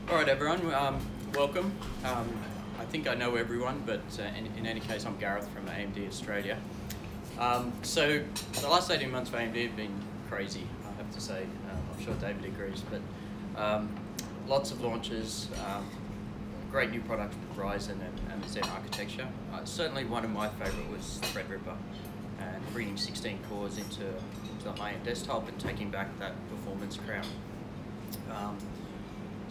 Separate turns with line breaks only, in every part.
All right, everyone, welcome. I think I know everyone, but in any case, I'm Gareth from AMD Australia. So the last 18 months for AMD have been crazy, I have to say. I'm sure David agrees, but lots of launches, great new products with Ryzen and the Zen architecture. Certainly one of my favorite was Threadripper, and bringing 16 cores into the high-end desktop and taking back that performance crown.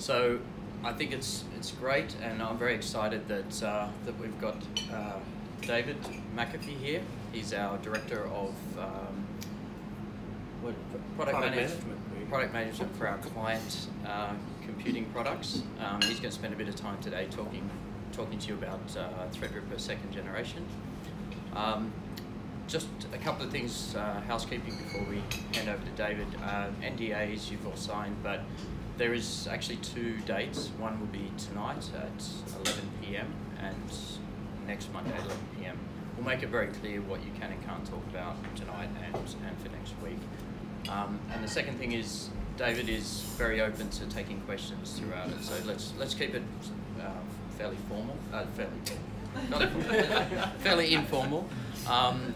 So I think it's great, and I'm very excited that that we've got David McAfee here. He's our director of product management for our client computing products. He's going to spend a bit of time today talking to you about Threadripper second generation. Just a couple of things, housekeeping before we hand over to David. NDAs you've all signed, but there is actually two dates. One will be tonight at 11 p.m. and next Monday at 11 p.m. We'll make it very clear what you can and can't talk about tonight and for next week. And the second thing is David is very open to taking questions throughout it. So let's keep it fairly formal, fairly informal.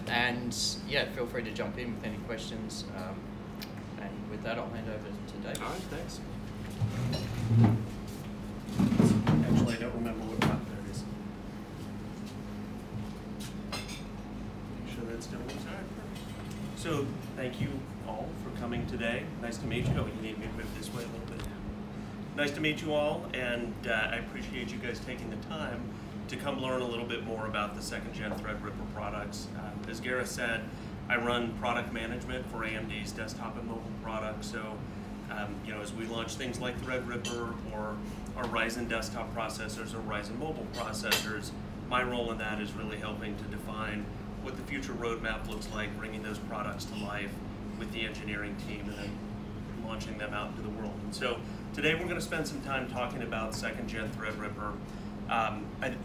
And yeah, feel free to jump in with any questions. And with that, I'll hand over to David.
All right, thanks. Actually, I don't remember what button there is. Make sure that still works. All right, perfect. So, thank you all for coming today. Nice to meet you. Oh, you need me to move this way a little bit. Nice to meet you all, and I appreciate you guys taking the time to come learn a little bit more about the second-gen Threadripper products. As Gareth said, I run product management for AMD's desktop and mobile products, so you know, as we launch things like Threadripper or our Ryzen desktop processors or Ryzen mobile processors, my role in that is really helping to define what the future roadmap looks like, bringing those products to life with the engineering team and then launching them out into the world. And so today we're going to spend some time talking about second-gen Threadripper.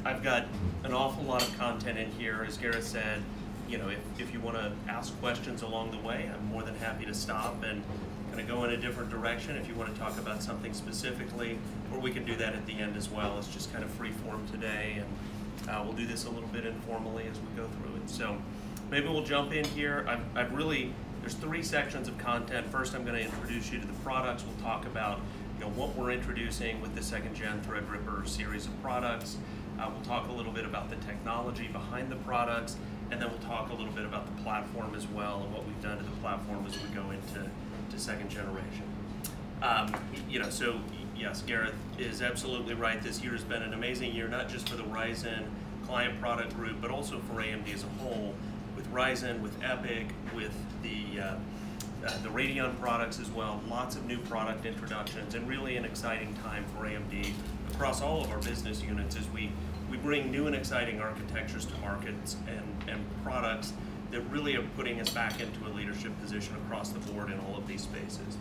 I've got an awful lot of content in here. As Gareth said, you know, if you want to ask questions along the way, I'm more than happy to stop and kind of go in a different direction if you want to talk about something specifically, or we can do that at the end as well. It's just kind of free form today, and we'll do this a little bit informally as we go through it. So maybe we'll jump in here. There's three sections of content. First, I'm going to introduce you to the products. We'll talk about what we're introducing with the second-gen Threadripper series of products. We'll talk a little bit about the technology behind the products, and then we'll talk a little bit about the platform as well and what we've done to the platform as we go into second generation. So yes, Gareth is absolutely right. This year has been an amazing year, not just for the Ryzen client product group, but also for AMD as a whole, with Ryzen, with EPYC, with the Radeon products as well. Lots of new product introductions, and really an exciting time for AMD across all of our business units as we bring new and exciting architectures to markets and products that really are putting us back into a leadership position across the board in all of these spaces.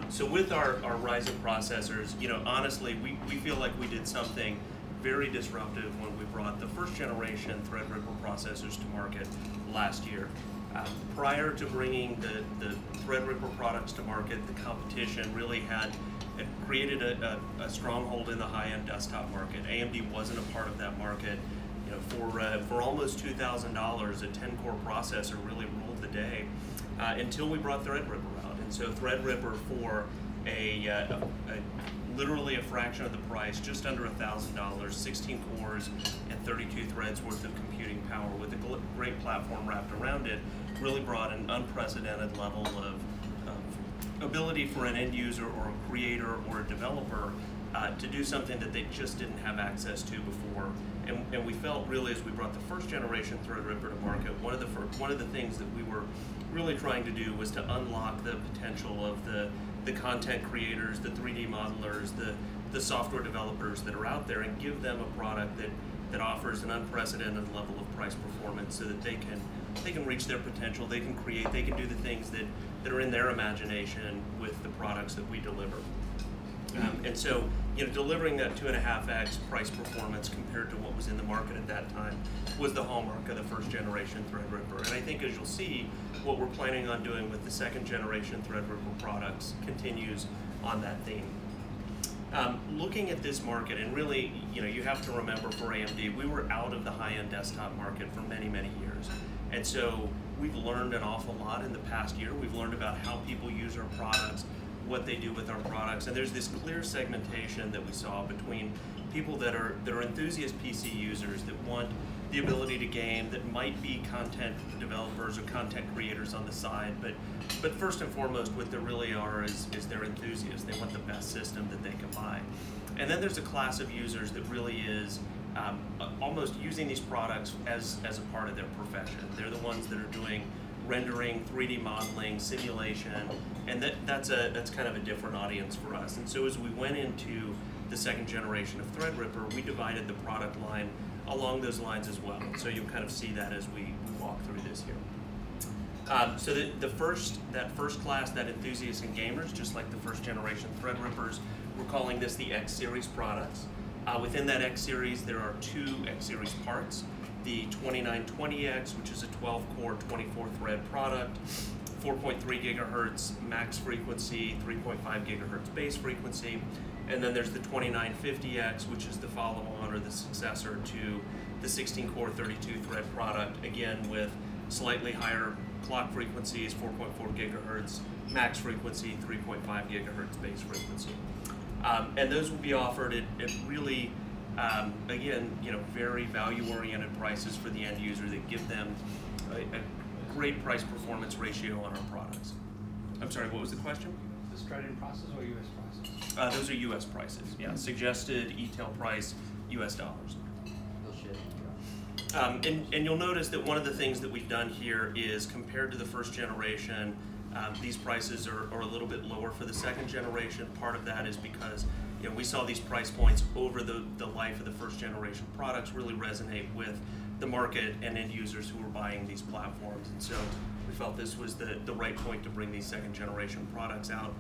So with our Ryzen processors, honestly, we feel like we did something very disruptive when we brought the first generation Threadripper processors to market last year. Prior to bringing the Threadripper products to market, the competition really had created a stronghold in the high-end desktop market. AMD wasn't a part of that market. For almost $2,000, a 10-core processor really ruled the day until we brought Threadripper out. And so Threadripper for literally a fraction of the price, just under $1,000, 16 cores and 32 threads worth of computing power with a great platform wrapped around it, really brought an unprecedented level of ability for an end user or a creator or a developer to do something that they just didn't have access to before. And we felt really, as we brought the first generation Threadripper to market, one of the things that we were really trying to do was to unlock the potential of the content creators, the 3D modelers, the software developers that are out there, and give them a product that offers an unprecedented level of price performance so that they can reach their potential, they can create, they can do the things that are in their imagination with the products that we deliver. And so, delivering that 2.5x price performance compared to what was in the market at that time was the hallmark of the first generation Threadripper. And I think, as you'll see, what we're planning on doing with the second generation Threadripper products continues on that theme. Looking at this market, and really, you have to remember for AMD, we were out of the high-end desktop market for many, many years. And so we've learned an awful lot in the past year. We've learned about how people use our products, what they do with our products, and there's this clear segmentation that we saw between people that are enthusiast PC users that want the ability to game, that might be content developers or content creators on the side, but first and foremost, what they really are is they're enthusiasts. They want the best system that they can buy. And then there's a class of users that really is almost using these products as a part of their profession. They're the ones that are doing rendering, 3D modeling, simulation, and that's kind of a different audience for us. And so as we went into the second generation of Threadripper, we divided the product line along those lines as well. So you'll kind of see that as we walk through this here. So that first class, that enthusiasts and gamers, just like the first generation Threadrippers, we're calling this the X Series products. Within that X Series, there are two X Series parts. The 2920X, which is a 12-core, 24-thread product, 4.3 gigahertz max frequency, 3.5 gigahertz base frequency. And then there's the 2950X, which is the follow-on or the successor to the 16-core, 32-thread product, again with slightly higher clock frequencies, 4.4 gigahertz max frequency, 3.5 gigahertz base frequency. And those will be offered at really, again, very value-oriented prices for the end user that give them a great price-performance ratio on our products. I'm sorry, what was the question?
Australian prices or US prices?
Those are US prices, yeah. Suggested e-tail price, US dollars. And you'll notice that one of the things that we've done here is, compared to the first generation, these prices are a little bit lower for the second generation. Part of that is because we saw these price points over the life of the first generation products really resonate with the market and end users who were buying these platforms. And so we felt this was the right point to bring these second generation products out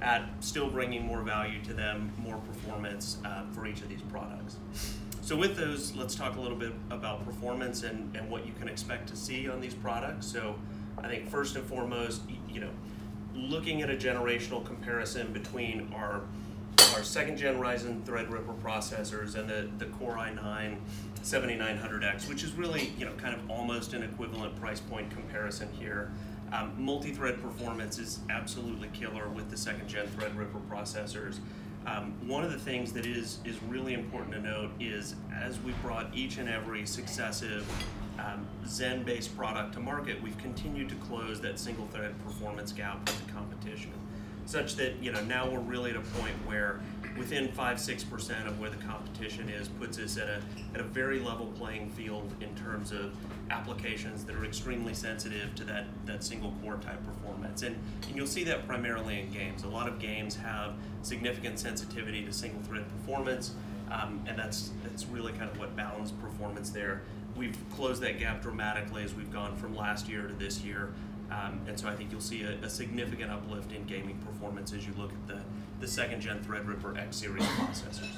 at still bringing more value to them, more performance for each of these products. So with those, let's talk a little bit about performance and what you can expect to see on these products. So I think first and foremost, looking at a generational comparison between our second gen Ryzen Threadripper processors and the Core i9 7900X, which is really kind of almost an equivalent price point comparison here. Multi-thread performance is absolutely killer with the second gen Threadripper processors. One of the things that is really important to note is, as we brought each and every successive Zen-based product to market, we've continued to close that single-thread performance gap with the competition, such that now we're really at a point where within 5-6% of where the competition is puts us at a very level playing field in terms of applications that are extremely sensitive to that single core type performance. And you'll see that primarily in games. A lot of games have significant sensitivity to single thread performance, and that's really kind of what bounds performance there. We've closed that gap dramatically as we've gone from last year to this year. And so I think you'll see a significant uplift in gaming performance as you look at the second gen Threadripper X Series processors.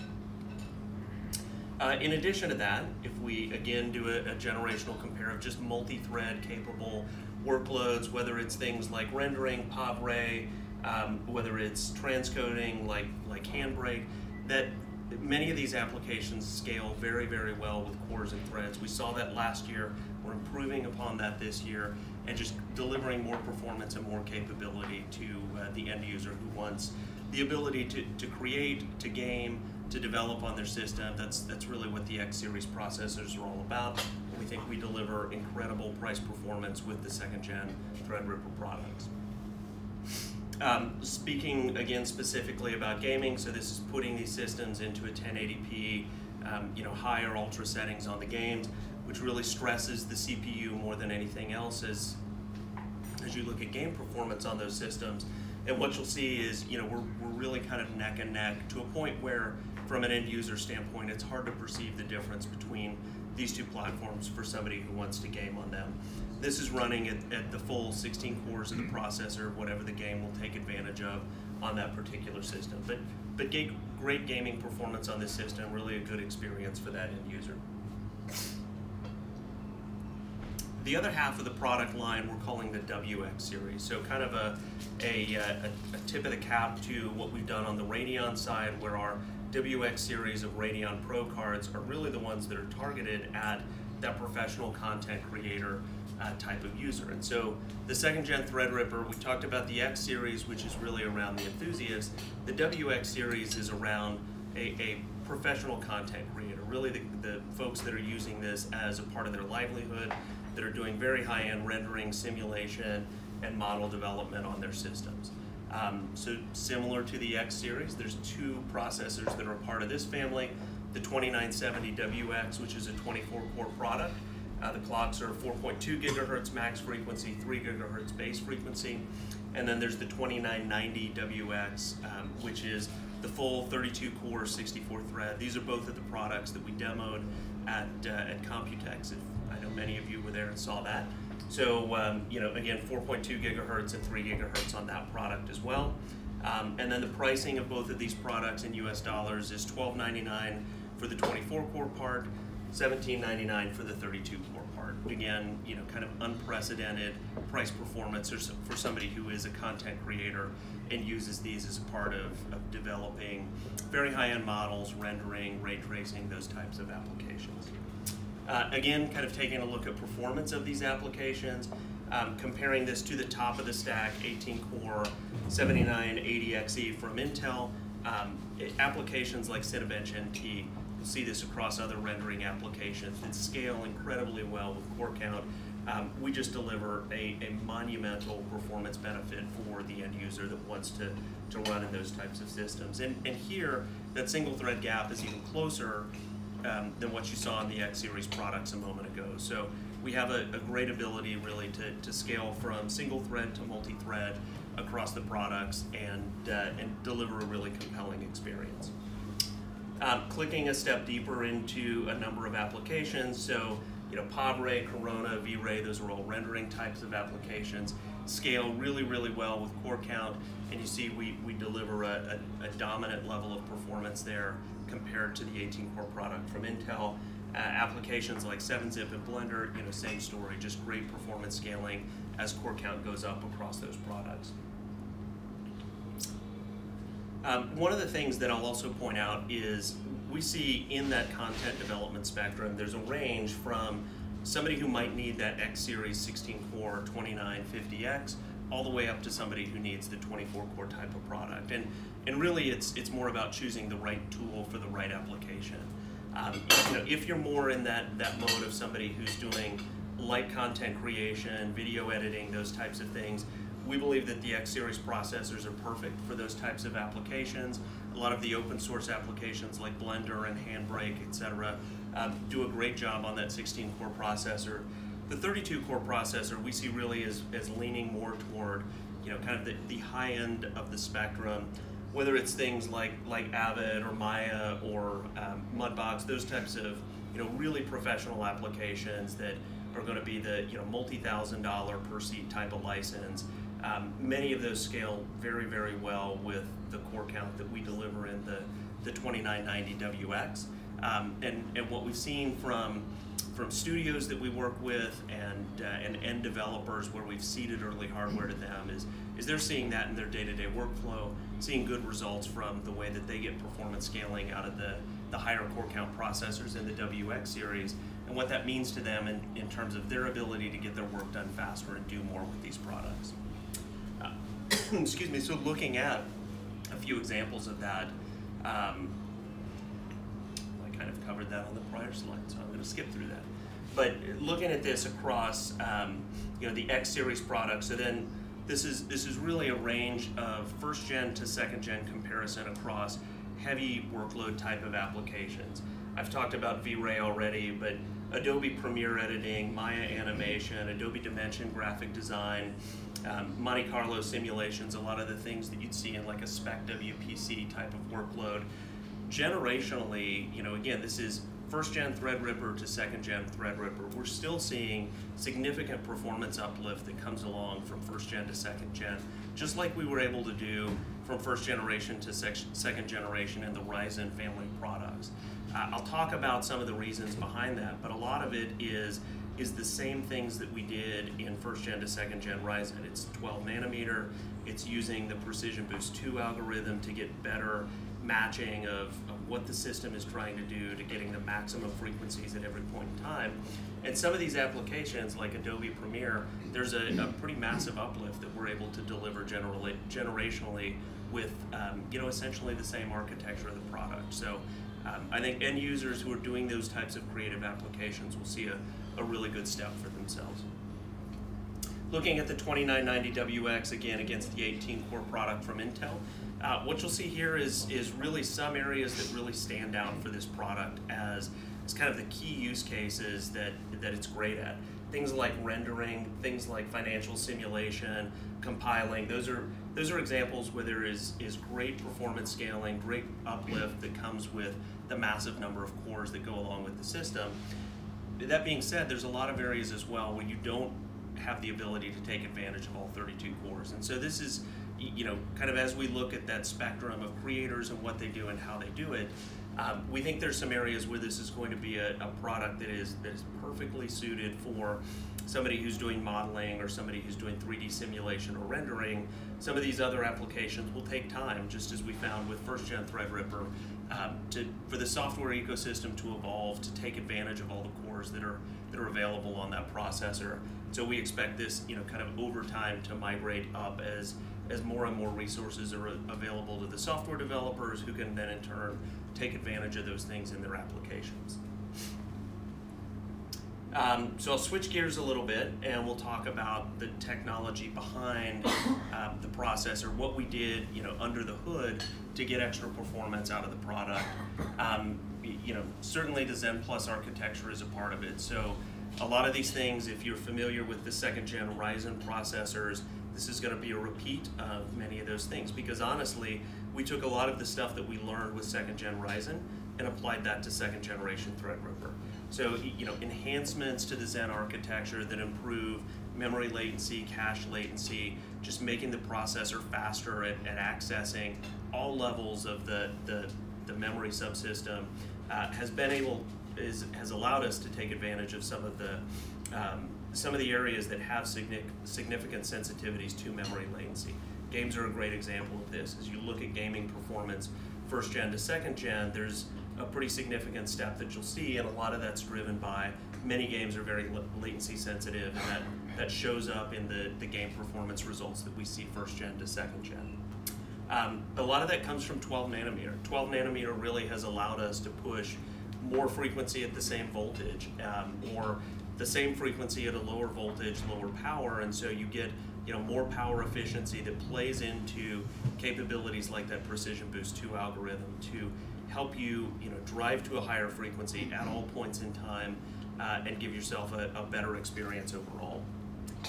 In addition to that, if we again do a generational compare of just multi-thread capable workloads, whether it's things like rendering, PavRay, whether it's transcoding like Handbrake, that many of these applications scale very, very well with cores and threads. We saw that last year. We're improving upon that this year and just delivering more performance and more capability to the end user who wants the ability to create, to game, to develop on their system. That's really what the X Series processors are all about. We think we deliver incredible price performance with the second gen Threadripper products. Speaking again specifically about gaming, so this is putting these systems into a 1080p, higher ultra settings on the games, which really stresses the CPU more than anything else as you look at game performance on those systems. And what you'll see is, we're really kind of neck and neck to a point where, from an end user standpoint, it's hard to perceive the difference between these two platforms for somebody who wants to game on them. This is running at the full 16 cores of the processor, whatever the game will take advantage of on that particular system. But great gaming performance on this system, really a good experience for that end user. The other half of the product line we're calling the WX series. So kind of a tip of the cap to what we've done on the Radeon side, where our WX series of Radeon Pro cards are really the ones that are targeted at that professional content creator type of user. And so the 2nd gen Threadripper, we talked about the X series, which is really around the enthusiast. The WX series is around a professional content creator, really the folks that are using this as a part of their livelihood, that are doing very high-end rendering, simulation, and model development on their systems. So similar to the X series, there's 2 processors that are a part of this family. The 2970WX, which is a 24-core product. The clocks are 4.2 gigahertz max frequency, 3 gigahertz base frequency. And then there's the 2990WX, which is the full 32-core, 64-thread. These are both of the products that we demoed at Computex. I know many of you were there and saw that. So, you know, again, 4.2 gigahertz and 3 gigahertz on that product as well. And then the pricing of both of these products in US dollars is $12.99 for the 24-core part, $17.99 for the 32-core part. Again, you know, kind of unprecedented price performance for somebody who is a content creator and uses these as a part of developing very high-end models, rendering, ray tracing, those types of applications. Again, kind of taking a look at performance of these applications, comparing this to the top of the stack, 18-core 7980XE from Intel. Applications like Cinebench NT, you'll see this across other rendering applications that scale incredibly well with core count. We just deliver a monumental performance benefit for the end user that wants to run in those types of systems. And here, that single thread gap is even closer than what you saw in the X series products a moment ago. So we have a great ability really to scale from single thread to multi-thread across the products and deliver a really compelling experience. Clicking a step deeper into a number of applications, so you know, PodRay, Corona, V-Ray, those are all rendering types of applications, scale really, really well with core count, and you see we deliver a dominant level of performance there compared to the 18-core product from Intel. Applications like 7-Zip and Blender, you know, same story, just great performance scaling as core count goes up across those products. One of the things that I'll also point out is we see in that content development spectrum, there's a range from somebody who might need that X series 16-core 2950X all the way up to somebody who needs the 24-core type of product. And really it's more about choosing the right tool for the right application. You know, if you're more in that mode of somebody who's doing light content creation, video editing, those types of things, we believe that the X series processors are perfect for those types of applications. A lot of the open source applications like Blender and Handbrake, etc., do a great job on that 16-core processor. The 32-core processor we see really as leaning more toward, you know, kind of the high end of the spectrum, whether it's things like Avid or Maya or Mudbox, those types of, you know, really professional applications that are going to be the, you know, multi-$1,000 per seat type of license. Many of those scale very, very well with the core count that we deliver in the 2990WX. And what we've seen from studios that we work with and end developers where we've seeded early hardware to them is they're seeing that in their day-to-day workflow, seeing good results from the way that they get performance scaling out of the higher core count processors in the WX series, and what that means to them in terms of their ability to get their work done faster and do more with these products. Excuse me, so looking at a few examples of that, I kind of covered that on the prior slide, so I'm going to skip through that. But looking at this across, you know, the X series products, so then this is really a range of first gen to second gen comparison across heavy workload type of applications. I've talked about V-Ray already, but Adobe Premiere Editing, Maya Animation, Adobe Dimension Graphic Design, Monte Carlo simulations, a lot of the things that you'd see in like a spec WPC type of workload. Generationally, you know, again, this is first gen Threadripper to second gen Threadripper. We're still seeing significant performance uplift that comes along from first gen to second gen, just like we were able to do from first generation to second generation in the Ryzen family of products. I'll talk about some of the reasons behind that, but a lot of it is is the same things that we did in 1st gen to 2nd gen Ryzen. It's 12 nanometer, it's using the Precision Boost 2 algorithm to get better matching of what the system is trying to do to getting the maximum frequencies at every point in time. And some of these applications, like Adobe Premiere, there's a pretty massive uplift that we're able to deliver generationally with essentially the same architecture of the product. So I think end users who are doing those types of creative applications will see a really good step for themselves. Looking at the 2990WX again against the 18-core product from Intel, what you'll see here is really some areas that really stand out for this product as kind of the key use cases that it's great at. Things like rendering, things like financial simulation, compiling. Those are examples where there is great performance scaling, great uplift that comes with the massive number of cores that go along with the system. That being said, there's a lot of areas as well where you don't have the ability to take advantage of all 32 cores. And so this is, kind of as we look at that spectrum of creators and what they do and how they do it, we think there's some areas where this is going to be a product that is perfectly suited for somebody who's doing modeling or somebody who's doing 3D simulation or rendering. Some of these other applications will take time, just as we found with 1st gen Threadripper, for the software ecosystem to evolve, to take advantage of all the cores that are available on that processor. So we expect this, kind of over time to migrate up as more and more resources are available to the software developers, who can then in turn take advantage of those things in their applications. So I'll switch gears a little bit and we'll talk about the technology behind the processor, what we did under the hood to get extra performance out of the product. Certainly the Zen Plus architecture is a part of it. So a lot of these things, if you're familiar with the 2nd gen Ryzen processors, this is going to be a repeat of many of those things, because honestly, we took a lot of the stuff that we learned with 2nd gen Ryzen and applied that to 2nd generation Threadripper. So, enhancements to the Zen architecture that improve memory latency, cache latency, just making the processor faster at accessing all levels of the memory subsystem has allowed us to take advantage of some of the areas that have significant sensitivities to memory latency. Games are a great example of this. As you look at gaming performance, 1st gen to 2nd gen, there's a pretty significant step that you'll see, and a lot of that's driven by many games are very latency sensitive, and that shows up in the game performance results that we see 1st gen to 2nd gen. A lot of that comes from 12 nanometer. 12 nanometer really has allowed us to push more frequency at the same voltage, or the same frequency at a lower voltage, lower power, and so you get more power efficiency that plays into capabilities like that Precision Boost 2 algorithm to help you drive to a higher frequency at all points in time and give yourself a better experience overall.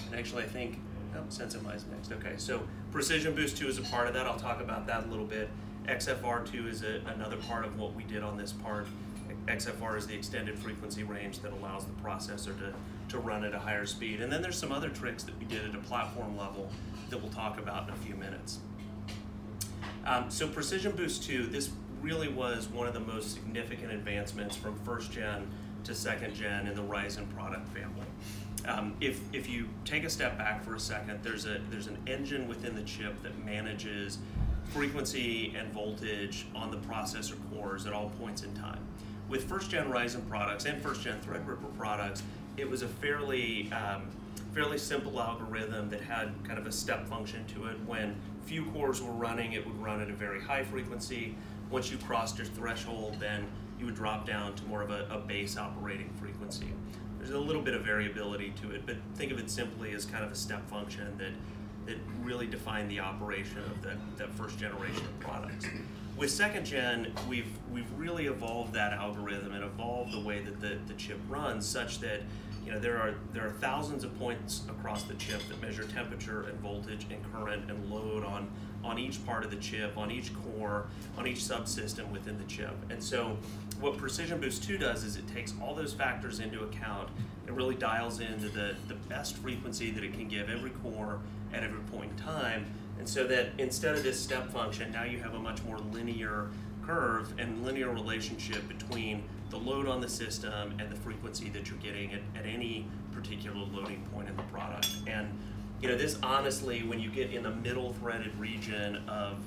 And actually I think, Sensimai's next. Okay, so Precision Boost 2 is a part of that. I'll talk about that a little bit. XFR2 is another part of what we did on this part. XFR is the extended frequency range that allows the processor to run at a higher speed. And then there's some other tricks that we did at a platform level that we'll talk about in a few minutes. So Precision Boost 2, this really was one of the most significant advancements from 1st gen to 2nd gen in the Ryzen product family. If you take a step back for a second, there's an engine within the chip that manages frequency and voltage on the processor cores at all points in time. With 1st gen Ryzen products and 1st gen Threadripper products, it was a fairly simple algorithm that had kind of a step function to it. When few cores were running, it would run at a very high frequency. Once you crossed your threshold, then you would drop down to more of a base operating frequency. There's a little bit of variability to it, but think of it simply as kind of a step function that really defined the operation of that 1st generation of products. With 2nd gen, we've really evolved that algorithm and evolved the way that the chip runs, such that there are thousands of points across the chip that measure temperature and voltage and current and load on each part of the chip, on each core, on each subsystem within the chip. And so what Precision Boost 2 does is it takes all those factors into account and really dials into the best frequency that it can give every core at every point in time. And so that instead of this step function, now you have a much more linear curve and linear relationship between the load on the system and the frequency that you're getting at any particular loading point in the product. And this honestly, when you get in the middle threaded region of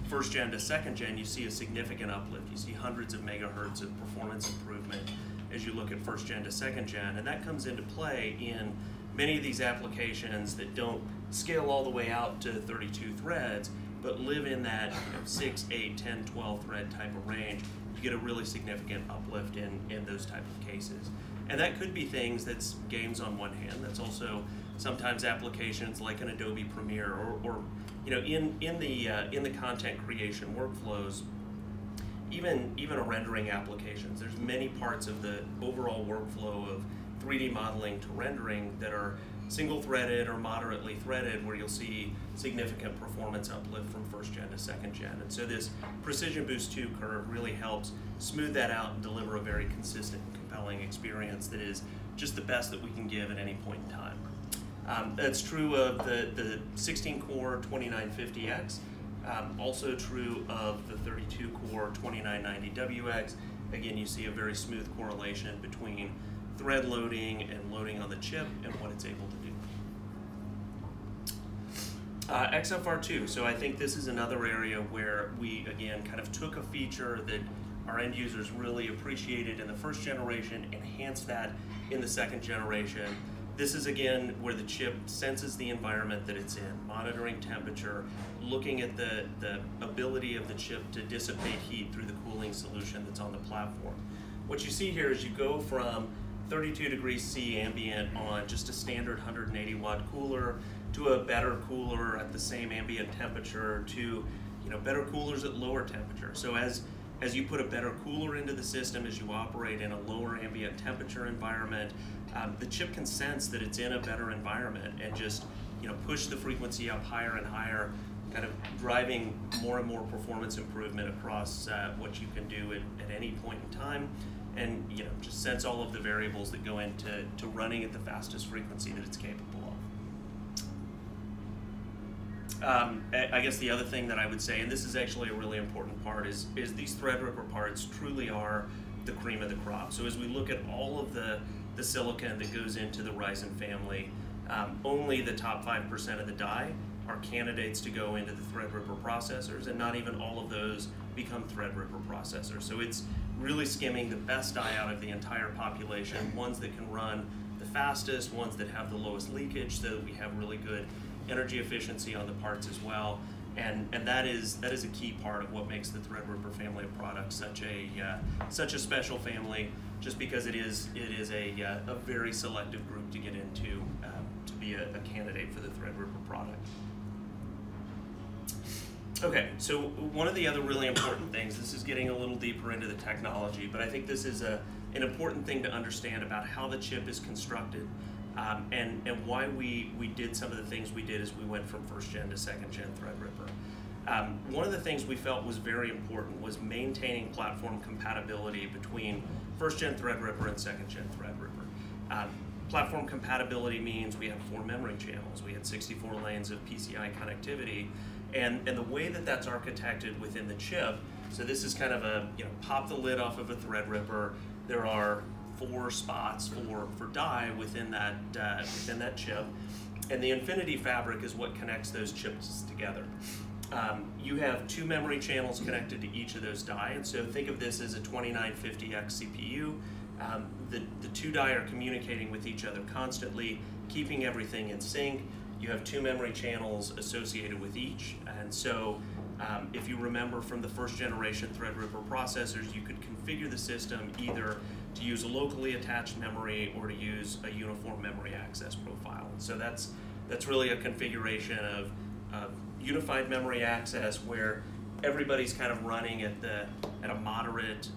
first gen to second gen, you see a significant uplift. You see hundreds of megahertz of performance improvement as you look at first gen to second gen, and that comes into play in many of these applications that don't scale all the way out to 32 threads, but live in that 6, 8, 10, 12 thread type of range. You get a really significant uplift in those type of cases. And that could be things that's games on one hand. That's also sometimes applications like an Adobe Premiere or in the content creation workflows, even a rendering applications. There's many parts of the overall workflow of 3D modeling to rendering that are single-threaded or moderately threaded, where you'll see significant performance uplift from first gen to second gen. And so this Precision Boost 2 curve really helps smooth that out and deliver a very consistent and compelling experience that is just the best that we can give at any point in time. That's true of the 16-core 2950X, also true of the 32-core 2990WX. Again, you see a very smooth correlation between thread loading and loading on the chip and what it's able to do. XFR2, so I think this is another area where we, again, kind of took a feature that our end users really appreciated in the first generation, enhanced that in the second generation. This is, again, where the chip senses the environment that it's in, monitoring temperature, looking at the ability of the chip to dissipate heat through the cooling solution that's on the platform. What you see here is you go from 32 degrees C ambient on just a standard 180 watt cooler to a better cooler at the same ambient temperature to better coolers at lower temperature. So as you put a better cooler into the system, as you operate in a lower ambient temperature environment, the chip can sense that it's in a better environment and just push the frequency up higher and higher, kind of driving more and more performance improvement across what you can do at any point in time, and just sense all of the variables that go into running at the fastest frequency that it's capable of. I guess the other thing that I would say, and this is actually a really important part, is these Threadripper parts truly are the cream of the crop. So as we look at all of the silicon that goes into the Ryzen family, only the top 5% of the die are candidates to go into the Threadripper processors, and not even all of those become Threadripper processors. So it's really skimming the best die out of the entire population, ones that can run the fastest, ones that have the lowest leakage, so that we have really good energy efficiency on the parts as well. And that is a key part of what makes the Threadripper family of products such a special family, just because it is a very selective group to get into to be a candidate for the Threadripper product. Okay, so one of the other really important things, this is getting a little deeper into the technology, but I think this is an important thing to understand about how the chip is constructed, and why we did some of the things we did as we went from first gen to second gen Threadripper. One of the things we felt was very important was maintaining platform compatibility between first gen Threadripper and second gen Threadripper. Platform compatibility means we have 4 memory channels, we had 64 lanes of PCI connectivity, and the way that that's architected within the chip, so this is kind of a, pop the lid off of a Threadripper, there are 4 spots for die within that chip, and the Infinity Fabric is what connects those chips together. You have 2 memory channels connected to each of those die, and so think of this as a 2950X CPU. The 2 die are communicating with each other constantly, keeping everything in sync. You have 2 memory channels associated with each, and so if you remember from the first generation Threadripper processors, you could configure the system either to use a locally attached memory or to use a uniform memory access profile. And so that's really a configuration of unified memory access where everybody's kind of running at a moderate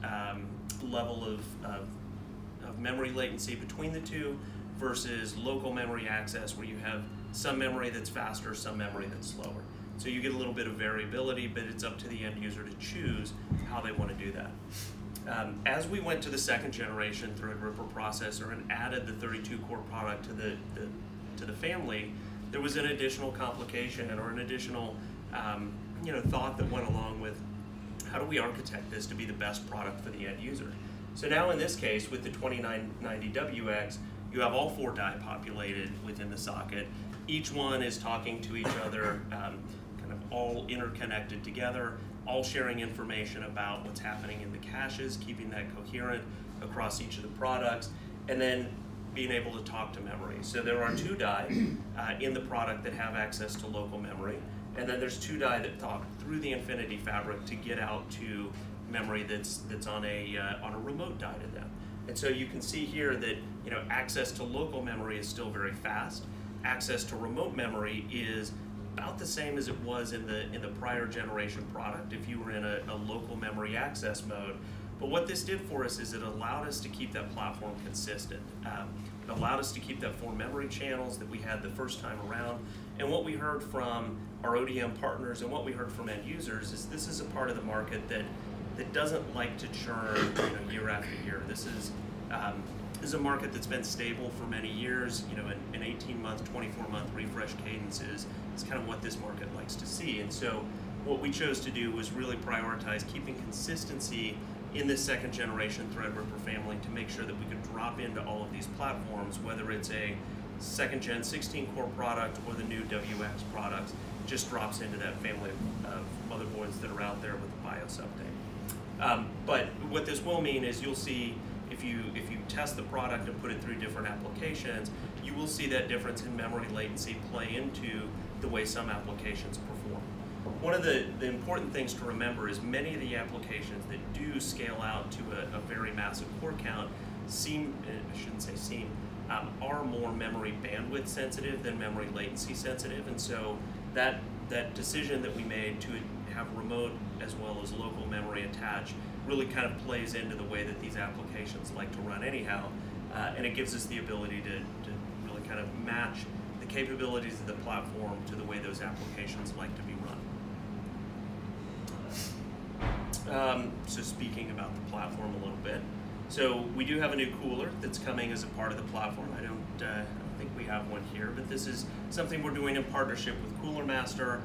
level of memory latency between the two, versus local memory access where you have some memory that's faster, some memory that's slower. So you get a little bit of variability, but it's up to the end user to choose how they want to do that. As we went to the second generation Threadripper processor and added the 32-core product to the family, there was an additional complication or an additional thought that went along with how do we architect this to be the best product for the end user? So now in this case, with the 2990WX, you have all 4 die populated within the socket. Each one is talking to each other, kind of all interconnected together, all sharing information about what's happening in the caches, keeping that coherent across each of the products, and then being able to talk to memory. So there are 2 die in the product that have access to local memory, and then there's 2 die that talk through the Infinity Fabric to get out to memory that's on a remote die to them. And so you can see here that access to local memory is still very fast. Access to remote memory is about the same as it was in the prior generation product if you were in a local memory access mode. But what this did for us is it allowed us to keep that platform consistent. It allowed us to keep that 4 memory channels that we had the first time around. And what we heard from our ODM partners and what we heard from end users is this is a part of the market that doesn't like to churn year after year. This is a market that's been stable for many years. An 18-month, 24-month refresh cadence is kind of what this market likes to see. And so what we chose to do was really prioritize keeping consistency in this 2nd generation Threadripper family to make sure that we could drop into all of these platforms, whether it's a 2nd gen 16 core product or the new WX products, just drops into that family of motherboards that are out there with the BIOS update. But what this will mean is you'll see if you test the product and put it through different applications, you will see that difference in memory latency play into the way some applications perform. One of the important things to remember is many of the applications that do scale out to a very massive core count are more memory bandwidth sensitive than memory latency sensitive, and so that decision that we made to have remote as well as local memory attached really kind of plays into the way that these applications like to run anyhow, and it gives us the ability to really kind of match the capabilities of the platform to the way those applications like to be run. So speaking about the platform a little bit, so we do have a new cooler that's coming as a part of the platform. I don't think we have one here, but this is something we're doing in partnership with Cooler Master.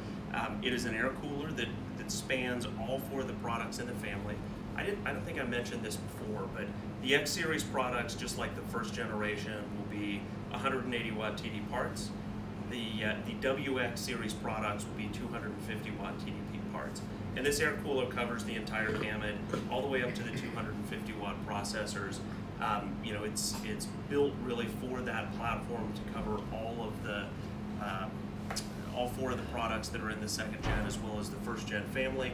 It is an air cooler that spans all 4 of the products in the family. I don't think I mentioned this before, but the X series products, just like the 1st generation, will be 180 watt TD parts. The WX series products will be 250 watt TDP parts. And this air cooler covers the entire gamut, all the way up to the 250 watt processors. It's built really for that platform to cover all 4 of the products that are in the 2nd gen as well as the 1st gen family,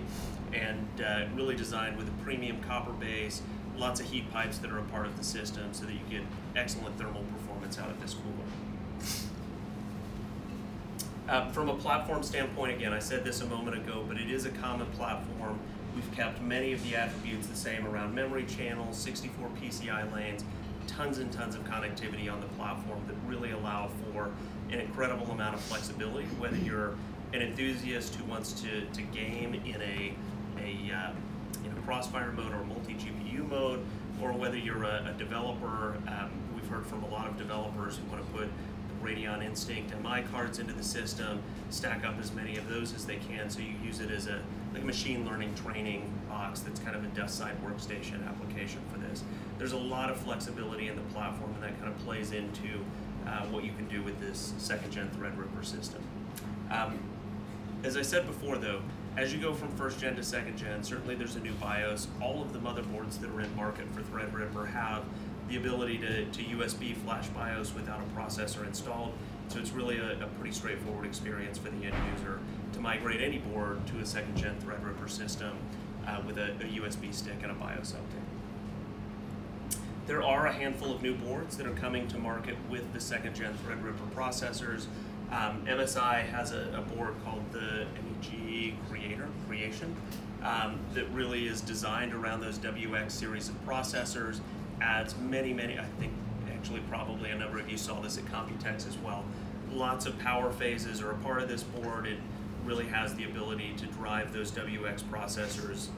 and really designed with a premium copper base, lots of heat pipes that are a part of the system so that you get excellent thermal performance out of this cooler. From a platform standpoint, again, I said this a moment ago, but it is a common platform. We've kept many of the attributes the same around memory channels, 64 PCI lanes, tons and tons of connectivity on the platform that really allow for an incredible amount of flexibility, whether you're an enthusiast who wants to game in a Crossfire mode or multi-GPU mode, or whether you're a developer. We've heard from a lot of developers who want to put Radeon Instinct MI cards into the system, stack up as many of those as they can, so you use it as a machine learning training box that's kind of a desk side workstation application for this. There's a lot of flexibility in the platform, and that kind of plays into what you can do with this 2nd gen Threadripper system. As I said before though, as you go from 1st gen to 2nd gen, certainly there's a new BIOS. All of the motherboards that are in market for Threadripper have the ability to USB flash BIOS without a processor installed. So it's really a pretty straightforward experience for the end user to migrate any board to a 2nd gen Threadripper system with a USB stick and a BIOS update. There are a handful of new boards that are coming to market with the 2nd gen Threadripper processors. MSI has a board called the MEG Creation that really is designed around those WX series of processors. Adds many, I think actually probably a number of you saw this at Computex as well. Lots of power phases are a part of this board. It really has the ability to drive those WX processors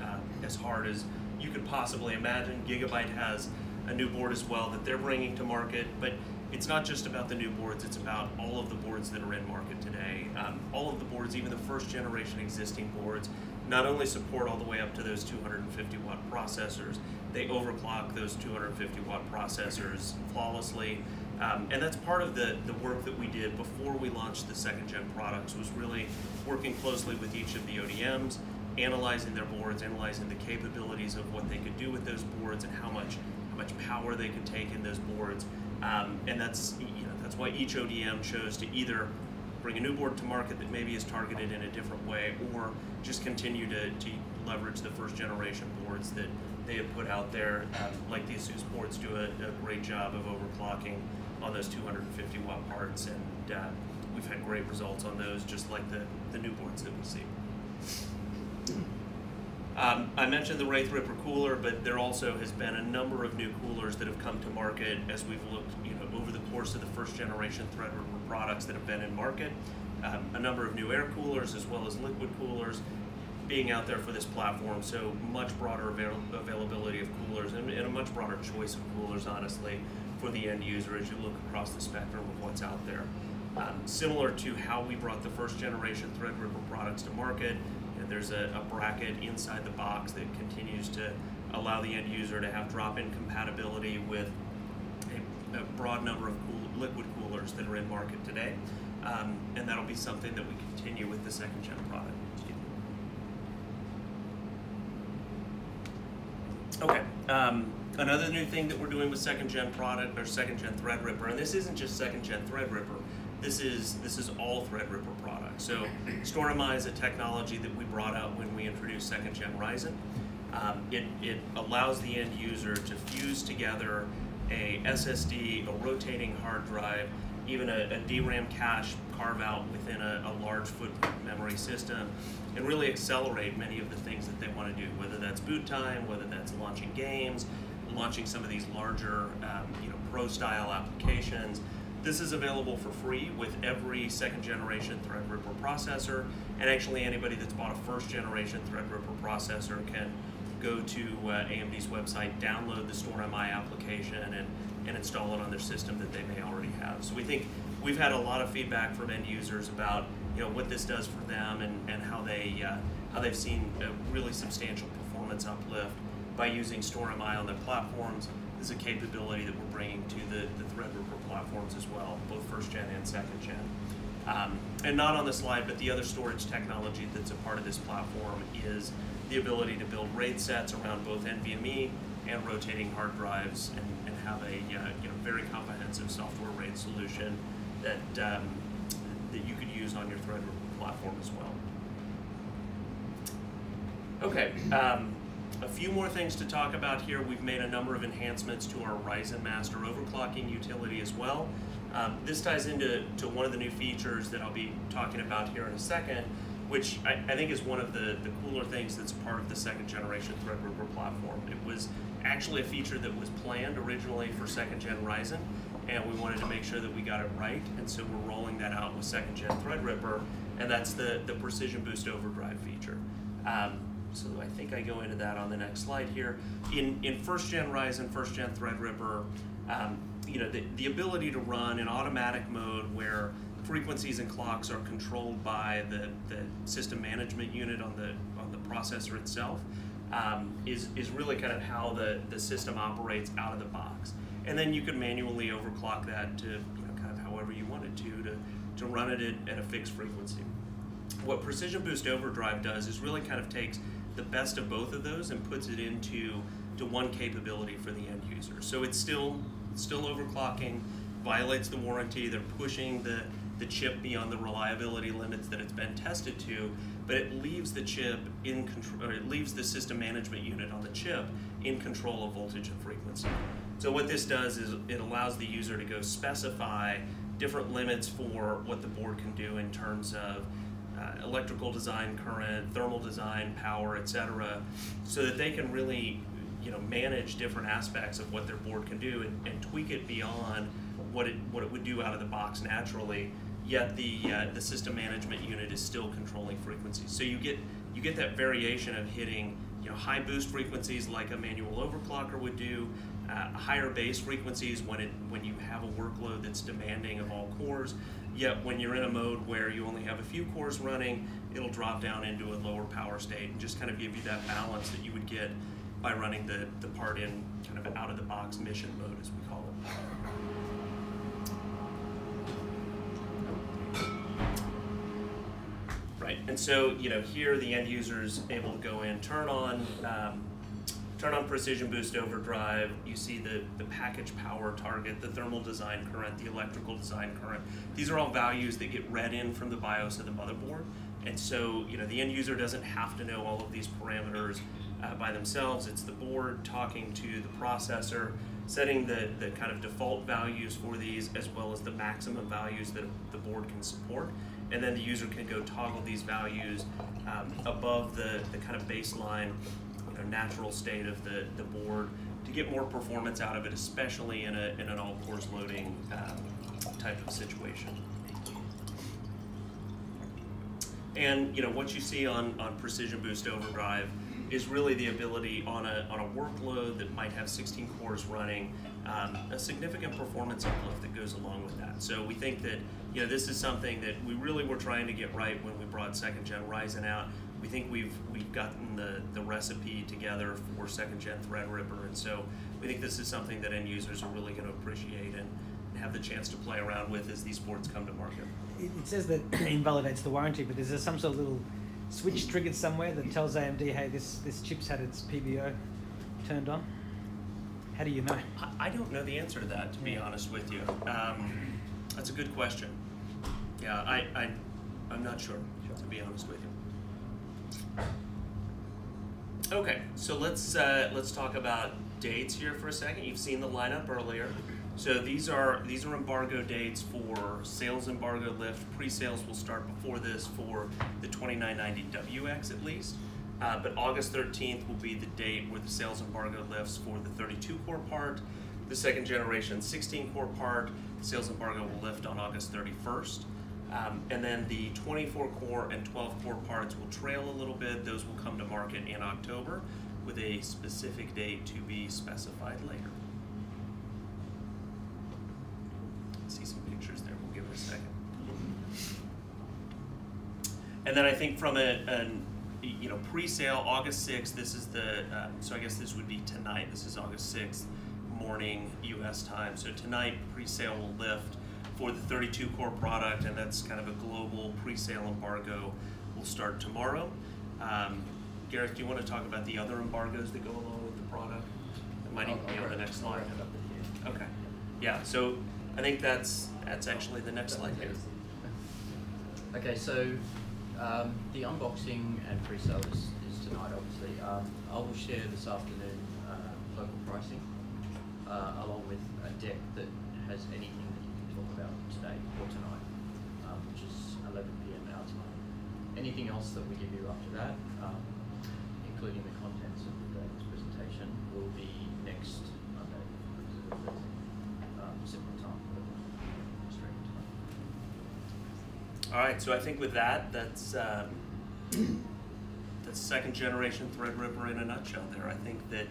as hard as you could possibly imagine. Gigabyte has a new board as well that they're bringing to market, but it's not just about the new boards, it's about all of the boards that are in market today. All of the boards, even the 1st generation existing boards, not only support all the way up to those 250 watt processors, they overclock those 250 watt processors flawlessly. And that's part of the work that we did before we launched the second gen products, was really working closely with each of the ODMs, analyzing their boards, analyzing the capabilities of what they could do with those boards and how much power they could take in those boards. And that's why each ODM chose to either bring a new board to market that maybe is targeted in a different way, or just continue to leverage the first generation boards that they have put out there. Like the ASUS boards do a great job of overclocking on those 250 watt parts, and we've had great results on those, just like the new boards that we see. I mentioned the Wraith Ripper cooler, but there also has been a number of new coolers that have come to market as we've looked, over the course of the first generation Threadripper products that have been in market. A number of new air coolers as well as liquid coolers being out there for this platform, so much broader availability of coolers and a much broader choice of coolers, honestly, for the end user as you look across the spectrum of what's out there. Similar to how we brought the first generation Threadripper products to market, there's a bracket inside the box that continues to allow the end user to have drop-in compatibility with a broad number of liquid coolers that are in market today. And that'll be something that we continue with the second gen product. Okay, another new thing that we're doing with second gen product, or second gen Threadripper, and this isn't just second gen Threadripper, this is all Threadripper products. So StormI is a technology that we brought out when we introduced second gen Ryzen. It allows the end user to fuse together a SSD, a rotating hard drive, even a DRAM cache carve out within a large footprint memory system, and really accelerate many of the things that they want to do, whether that's boot time, whether that's launching games, launching some of these larger pro style applications. This is available for free with every second generation Threadripper processor, and actually anybody that's bought a first generation Threadripper processor can go to AMD's website, download the StormI application, and install it on their system that they may already have. So we think we've had a lot of feedback from end users about what this does for them, and how they've seen a really substantial performance uplift by using StormI on their platforms. This is a capability that we're bringing to the Threadripper platforms as well, both first gen and second gen. And not on the slide, but the other storage technology that's a part of this platform is the ability to build RAID sets around both NVMe and rotating hard drives, and have a very comprehensive software RAID solution that you could use on your Threadripper platform as well. Okay, a few more things to talk about here. We've made a number of enhancements to our Ryzen Master overclocking utility as well. This ties into one of the new features that I'll be talking about here in a second, which I think is one of the cooler things that's part of the second generation Threadripper platform. It was actually a feature that was planned originally for second gen Ryzen, and we wanted to make sure that we got it right, and so we're rolling that out with second gen Threadripper, and that's the Precision Boost Overdrive feature. So I think I go into that on the next slide here. In first gen Ryzen, first gen Threadripper, the ability to run in automatic mode where frequencies and clocks are controlled by the system management unit on the processor itself, is really kind of how the system operates out of the box. And then you can manually overclock that to kind of however you wanted to run it at a fixed frequency. What Precision Boost Overdrive does is really kind of takes the best of both of those and puts it into one capability for the end user. So it's still overclocking, violates the warranty. They're pushing the chip beyond the reliability limits that it's been tested to, but it leaves the chip in control, or it leaves the system management unit on the chip in control of voltage and frequency. So what this does is it allows the user to go specify different limits for what the board can do in terms of electrical design, current, thermal design, power, etc., so that they can really manage different aspects of what their board can do and tweak it beyond what it would do out of the box naturally. Yet the system management unit is still controlling frequencies. So you get that variation of hitting high boost frequencies like a manual overclocker would do, higher base frequencies when you have a workload that's demanding of all cores, Yet when you're in a mode where you only have a few cores running, it'll drop down into a lower power state and just kind of give you that balance that you would get by running the part in kind of out of the box mission mode, as we call it. Right, and so here the end user is able to go in, turn on Precision Boost Overdrive. You see the package power target, the thermal design current, the electrical design current. These are all values that get read in from the BIOS of the motherboard. And so the end user doesn't have to know all of these parameters by themselves. It's the board talking to the processor, setting the kind of default values for these as well as the maximum values that the board can support. And then the user can go toggle these values above the kind of baseline natural state of the board to get more performance out of it, especially in an all cores loading type of situation. And what you see on Precision Boost Overdrive is really the ability on a workload that might have 16 cores running, a significant performance uplift that goes along with that. So we think that this is something that we really were trying to get right when we brought 2nd Gen Ryzen out. We think we've gotten the recipe together for 2nd Gen Threadripper, and so we think this is something that end users are really going to appreciate and have the chance to play around with as these boards come to market.
It says that it invalidates the warranty, but is there some sort of little switch triggered somewhere that tells AMD, hey, this chip's had its PBO turned on? How do you know?
I don't know the answer to that, to be honest with you. That's a good question. Yeah, I'm not sure, to be honest with you. Okay, so let's talk about dates here for a second. You've seen the lineup earlier. So these are embargo dates for sales embargo lift. Pre-sales will start before this for the 2990WX at least. But August 13th will be the date where the sales embargo lifts for the 32-core part. The 2nd generation 16-core part, the sales embargo will lift on August 31st. And then the 24-core and 12-core parts will trail a little bit. Those will come to market in October with a specific date to be specified later. See some pictures there, we'll give it a second. And then I think from a pre-sale, August 6th, this is so I guess this would be tonight. This is August 6th morning US time. So tonight, pre-sale will lift for the 32-core product, and that's kind of a global pre-sale embargo will start tomorrow. Gareth, do you want to talk about the other embargoes that go along with the product? It might even be on the next slide. Okay. Yeah, so I think that's actually the next slide here.
Okay, so the unboxing and pre-sale is tonight, obviously. I will share this afternoon local pricing along with a deck that has anything that you can talk about today or tonight, which is 11 PM our time. Anything else that we give you after that, including the contents of today's presentation, will be next Monday, similar time, Australian time.
All right, so I think with that's 2nd generation Threadripper in a nutshell. There, I think that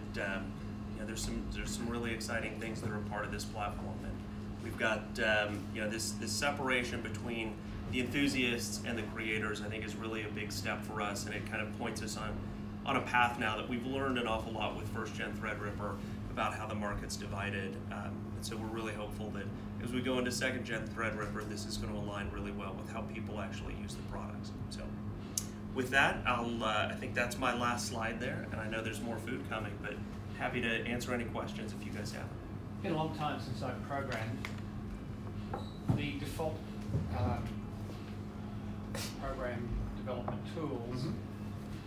there's some really exciting things that are a part of this platform, and we've got this separation between the enthusiasts and the creators. I think is really a big step for us, and it kind of points us on a path now that we've learned an awful lot with 1st Gen Threadripper about how the market's divided. And so we're really hopeful that as we go into 2nd Gen Threadripper, this is going to align really well with how people actually use the products. So with that, I think that's my last slide there, and I know there's more food coming, but happy to answer any questions if you guys have them.
It's been a long time since I've programmed. The default program development tools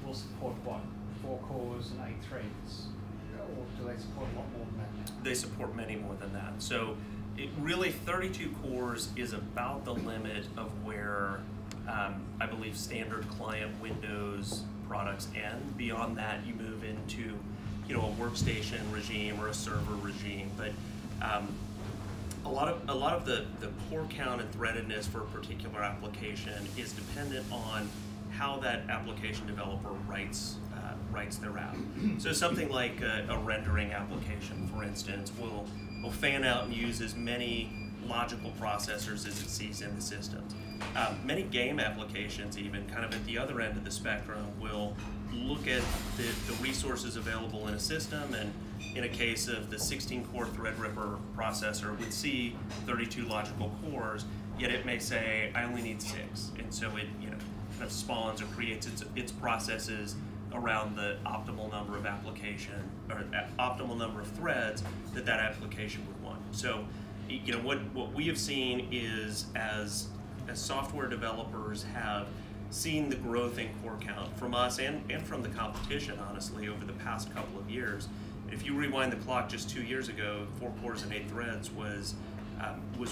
will support what? 4 cores and 8 threads? Or do they support a lot more than that now?
They support many more than that. So it really, 32 cores is about the limit of where I believe standard client Windows products end. Beyond that, you move into a workstation regime or a server regime. But a lot of the core count and threadedness for a particular application is dependent on how that application developer writes their app. So something like a rendering application, for instance, will fan out and use as many logical processors as it sees in the systems. Many game applications, even kind of at the other end of the spectrum, will look at the resources available in a system, and in a case of the 16-core Threadripper processor would see 32 logical cores, yet it may say, I only need 6. And so it kind of spawns or creates its processes around the optimal number of optimal number of threads that application would want. So, what we have seen is as software developers have seen the growth in core count from us and from the competition, honestly, over the past couple of years. If you rewind the clock just 2 years ago, 4 cores and 8 threads was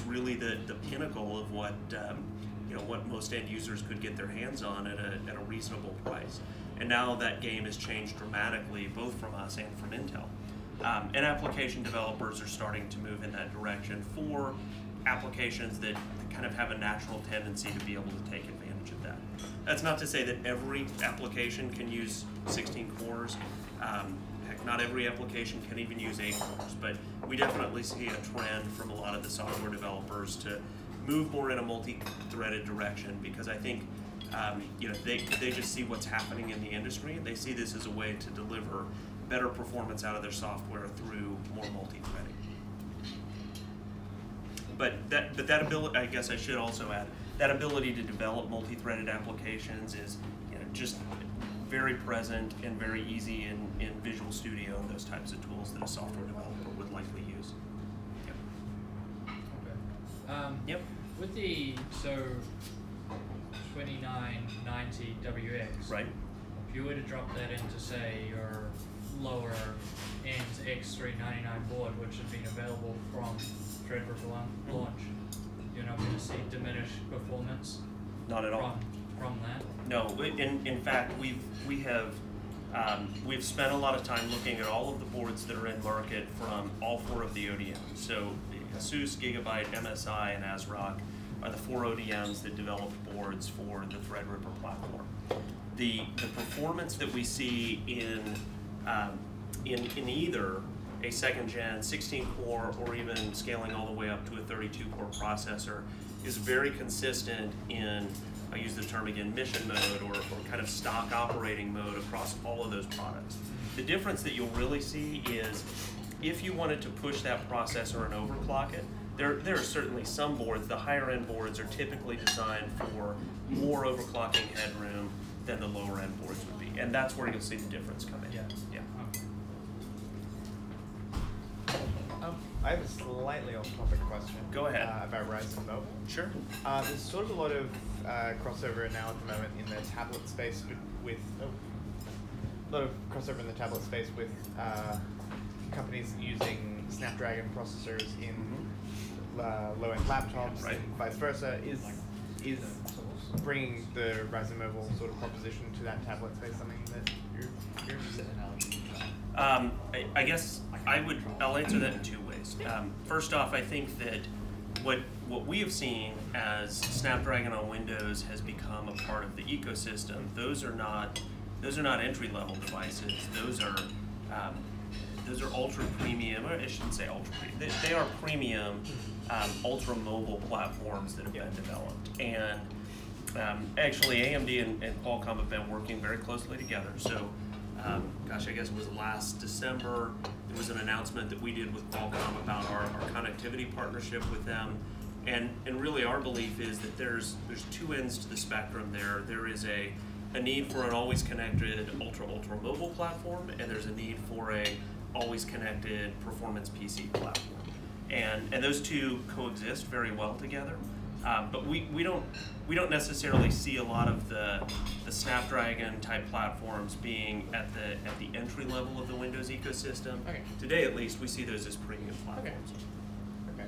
really the pinnacle of what what most end users could get their hands on at a reasonable price. And now that game has changed dramatically, both from us and from Intel. And application developers are starting to move in that direction for applications that kind of have a natural tendency to be able to take advantage of that. That's not to say that every application can use 16 cores. Heck, not every application can even use 8 cores, but we definitely see a trend from a lot of the software developers to move more in a multi-threaded direction, because I think they just see what's happening in the industry, and they see this as a way to deliver better performance out of their software through more multi-threading. But that ability, I guess I should also add, that ability to develop multi-threaded applications is just very present and very easy in Visual Studio and those types of tools that a software developer would likely use.
Yep. With the 2990 WX,
right?
If you were to drop that into, say, your lower end X399 board, which had been available from Threadripper launch, you're not going to see diminished performance.
Not at all.
From that.
No. In fact, we've spent a lot of time looking at all of the boards that are in market from all 4 of the ODMs. So ASUS, Gigabyte, MSI, and ASRock are the 4 ODMs that develop boards for the Threadripper platform. The performance that we see in either a 2nd-gen 16-core or even scaling all the way up to a 32-core processor is very consistent in, I use the term again, mission mode or kind of stock operating mode across all of those products. The difference that you'll really see is if you wanted to push that processor and overclock it, there are certainly some boards, the higher end boards are typically designed for more overclocking headroom than the lower end boards would be. And that's where you'll see the difference come in.
Yeah.
I have a slightly off-topic question.
Go ahead.
About Ryzen Mobile.
Sure.
There's sort of a lot of crossover now at the moment in the tablet space with companies using Snapdragon processors in low-end laptops,
right,
and vice versa. Is bringing the Ryzen Mobile sort of proposition to that tablet space something that you're interested in?
I guess I'll answer that in 2 ways. First off, I think that what we have seen as Snapdragon on Windows has become a part of the ecosystem. Those are not entry-level devices. Those are ultra premium, or I shouldn't say ultra premium. They are premium, ultra mobile platforms that have been developed. And actually, AMD and Qualcomm have been working very closely together. So, gosh, I guess it was last December, there was an announcement that we did with Qualcomm about our connectivity partnership with them. And really our belief is that there's 2 ends to the spectrum there. There is a need for an always connected ultra mobile platform, and there's a need for a always connected performance PC platform. And those 2 coexist very well together. But we don't necessarily see a lot of the Snapdragon type platforms being at the entry level of the Windows ecosystem.
Okay.
Today, at least, we see those as premium platforms.
Okay.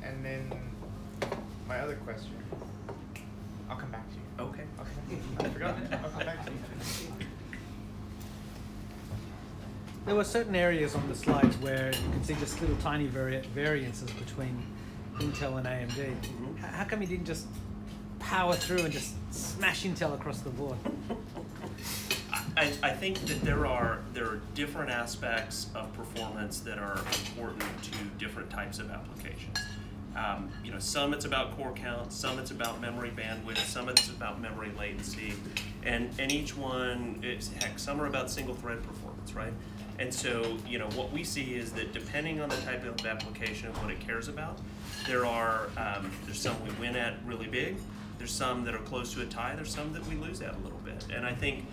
And then my other question. I'll come back to you.
Okay.
I forgot. I'll come back to you.
There were certain areas on the slides where you can see just little tiny variances between Intel and AMD.
Mm-hmm.
How come you didn't just power through and just smash Intel across the board?
I think that there are different aspects of performance that are important to different types of applications. You know, some it's about core count, some it's about memory bandwidth, some it's about memory latency, and each one, heck, some are about single thread performance, right? And so, you know, what we see is that depending on the type of application and what it cares about, there's some we win at really big, there's some that are close to a tie, there's some that we lose at a little bit. And I think,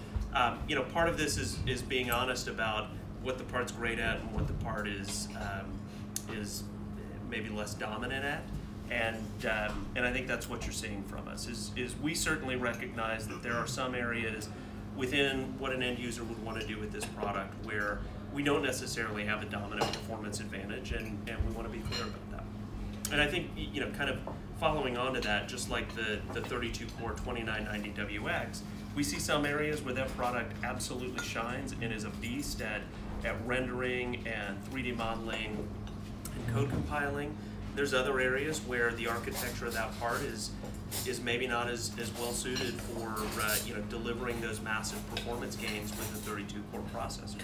you know, part of this is being honest about what the part's great at and what the part is maybe less dominant at. And I think that's what you're seeing from us, is we certainly recognize that there are some areas within what an end user would want to do with this product where we don't necessarily have a dominant performance advantage, and we want to be clear about that. And I think, you know, kind of following on to that, just like the 32-core 2990WX, we see some areas where that product absolutely shines and is a beast at rendering and 3D modeling and code compiling. There's other areas where the architecture of that part is maybe not as well suited for you know, delivering those massive performance gains with a 32-core processor.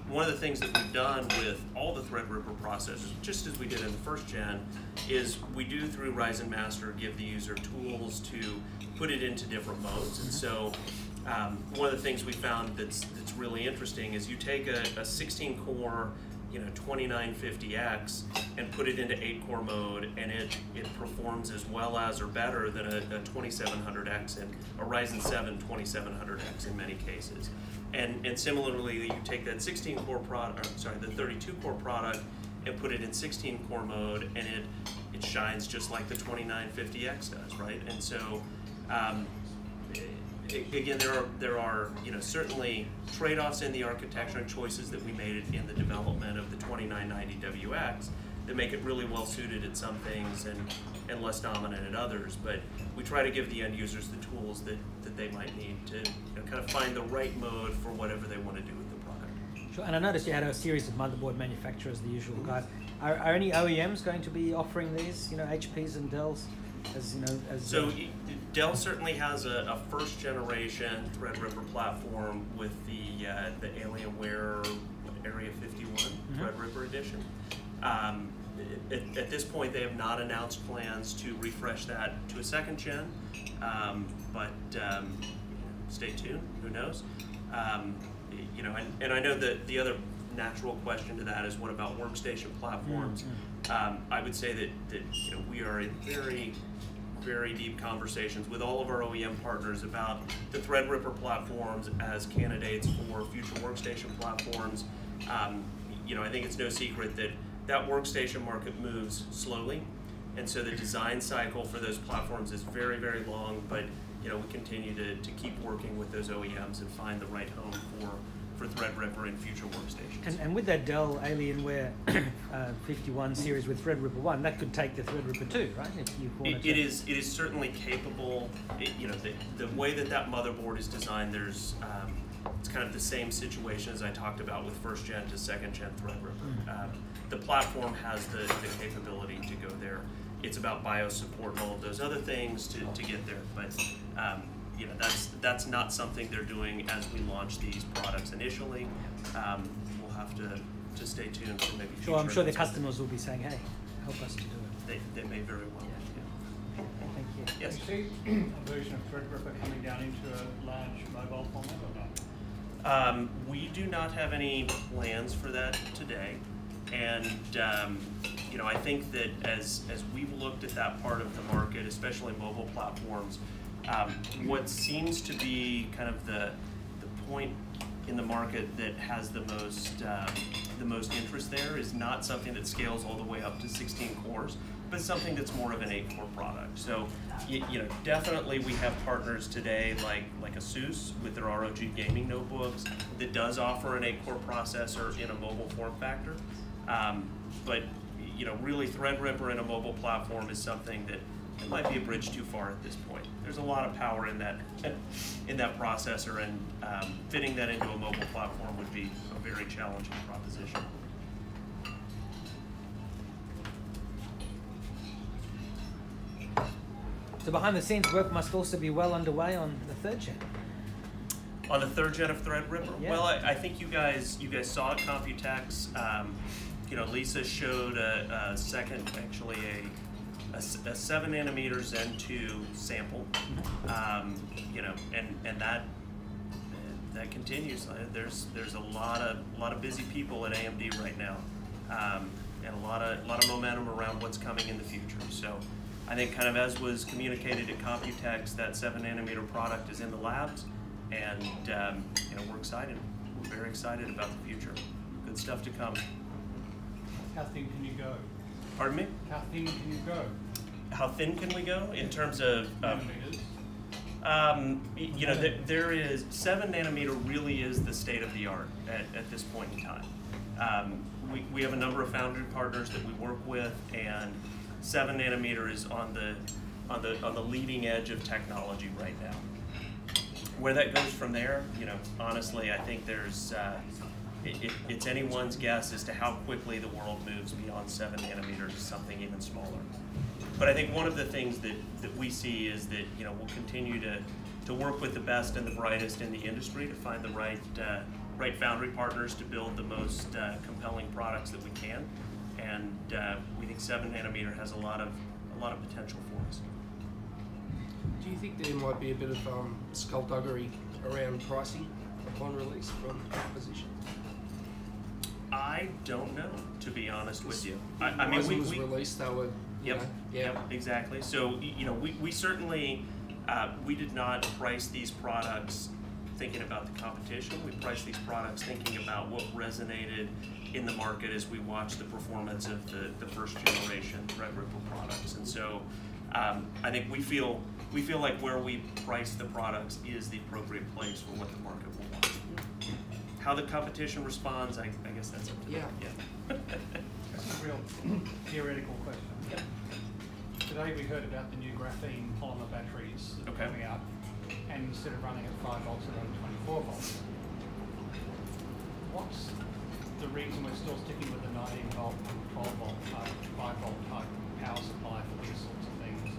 One of the things that we've done with all the Threadripper processors, just as we did in the first gen, is we do through Ryzen Master give the user tools to put it into different modes. And so one of the things we found that's really interesting is you take a 16-core, you know, 2950X and put it into 8-core mode, and it performs as well as or better than a 2700X and a Ryzen 7 2700X in many cases. And similarly, you take that 16-core product, the 32-core product, and put it in 16-core mode, and it shines just like the 2950X does, right? And so, again, there are you know, certainly trade-offs in the architecture and choices that we made in the development of the 2990WX that make it really well suited at some things and less dominant at others. But we try to give the end users the tools that they might need to, you know, kind of find the right mode for whatever they want to do with the product.
Sure. And I noticed you had a series of motherboard manufacturers, the usual guys. Are any OEMs going to be offering these? You know, HPs and Dells, as you know, as
so. Dell certainly has a first generation Threadripper platform with the Alienware Area 51 Threadripper edition. At this point, they have not announced plans to refresh that to a second gen, but stay tuned. Who knows? You know, and I know that the other natural question to that is, what about workstation platforms? I would say that you know, we are in very deep conversations with all of our OEM partners about the Threadripper platforms as candidates for future workstation platforms. You know, I think it's no secret that workstation market moves slowly, and so the design cycle for those platforms is very long, but you know, we continue to keep working with those OEMs and find the right home for Threadripper in future workstations.
And with that Dell Alienware 51 series with Threadripper 1, that could take the Threadripper 2, right? If you wanted to.
It is certainly capable. You know, the way that motherboard is designed, there's it's kind of the same situation as I talked about with first gen to second gen Threadripper. The platform has the capability to go there. It's about BIOS support and all of those other things to get there, but you know, that's not something they're doing as we launch these products initially. We'll have to stay tuned for maybe future.
Sure, I'm sure the customers will be saying, "Hey, help us to do it."
They may very well. Yeah.
Thank you.
Yes.
Do you see a version of Threadripper coming down into a large mobile format or not?
We do not have any plans for that today, and you know, I think that as we've looked at that part of the market, especially mobile platforms, what seems to be kind of the point in the market that has the most interest there is not something that scales all the way up to 16 cores, but something that's more of an 8-core product. So, you know, definitely we have partners today like ASUS with their ROG gaming notebooks that does offer an 8-core processor in a mobile form factor. But, you know, really Threadripper in a mobile platform is something that it might be a bridge too far at this point. There's a lot of power in that processor, and fitting that into a mobile platform would be a very challenging proposition.
So behind the scenes work must also be well underway on the third gen.
On the third gen of Threadripper?
Yeah.
Well, I think you guys saw at Computex Lisa showed a second, actually a 7 nanometer Zen 2 sample, and that continues. There's a lot of busy people at AMD right now, and a lot of momentum around what's coming in the future. So I think, kind of as was communicated at Computex, that 7 nanometer product is in the labs, and we're excited. We're very excited about the future. Good stuff to come.
How thin can you go?
Pardon me?
How thin can you go?
How thin can we go in terms of?
Nanometers?
There is 7 nanometer really is the state of the art at this point in time. We have a number of foundry partners that we work with, and 7 nanometer is on the leading edge of technology right now. Where that goes from there, honestly, I think there's it's anyone's guess as to how quickly the world moves beyond 7 nanometers to something even smaller. But I think one of the things that we see is that we'll continue to work with the best and the brightest in the industry to find the right foundry partners to build the most compelling products that we can, and we think 7 nanometer has a lot of potential for us.
Do you think there might be a bit of skullduggery around pricing upon release from acquisition?
I don't know, to be honest with you.
I mean, when it was released, they were.
Yep, exactly. So we certainly we did not price these products thinking about the competition. We priced these products thinking about what resonated in the market as we watched the performance of the first generation Threadripper products. And so I think we feel like where we price the products is the appropriate place for what the market will want. How the competition responds, I guess that's up to them. Yeah.
That's a real theoretical question.
Yep.
Today we heard about the new graphene polymer batteries that are coming out, and instead of running at 5 volts, they're running 24 volts. What's the reason we're still sticking with the 19 volt, 12 volt type, 5 volt type power supply for these sorts of things?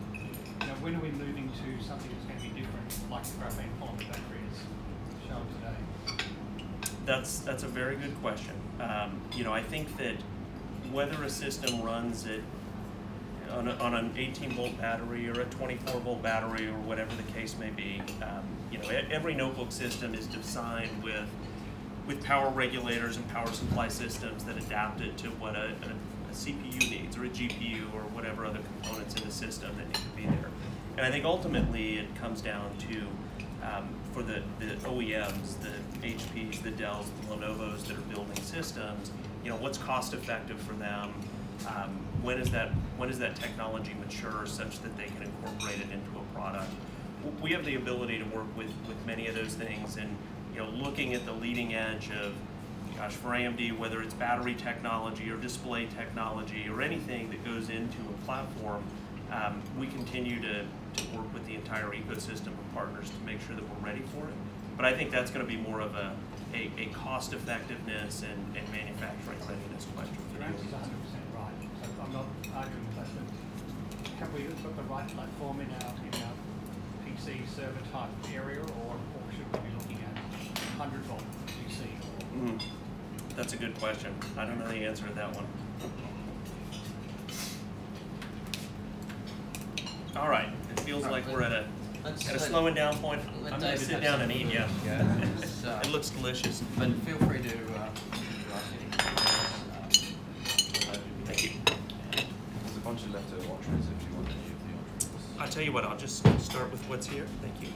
When are we moving to something that's going to be different, like the graphene polymer battery is shown today?
That's a very good question. I think that whether a system runs it on an 18 volt battery or a 24 volt battery or whatever the case may be, every notebook system is designed with power regulators and power supply systems that adapt it to what a CPU needs, or a GPU, or whatever other components in the system that need to be there. And I think ultimately it comes down to for the OEMs, the HPs, the Dells, the Lenovo's that are building systems, what's cost effective for them? When is that technology mature such that they can incorporate it into a product? We have the ability to work with many of those things, and looking at the leading edge of, for AMD, whether it's battery technology or display technology or anything that goes into a platform, we continue to work with the entire ecosystem of partners to make sure that we're ready for it. But I think that's going to be more of a cost effectiveness and manufacturing readiness question.
Your answer is 100% right. So I'm not arguing with that. But have we got the right platform in our PC server type area, or should we be looking at 100 volt PC?
That's a good question. I don't know the answer to that one. All right. It feels like we're at a slowing down point. I'm going to sit down and eat. Yeah. It looks delicious.
But feel free to ask any questions.
Thank you.
There's a bunch of leftover entrees if you want any of the entrees.
I'll tell you what. I'll just start with what's here. Thank you.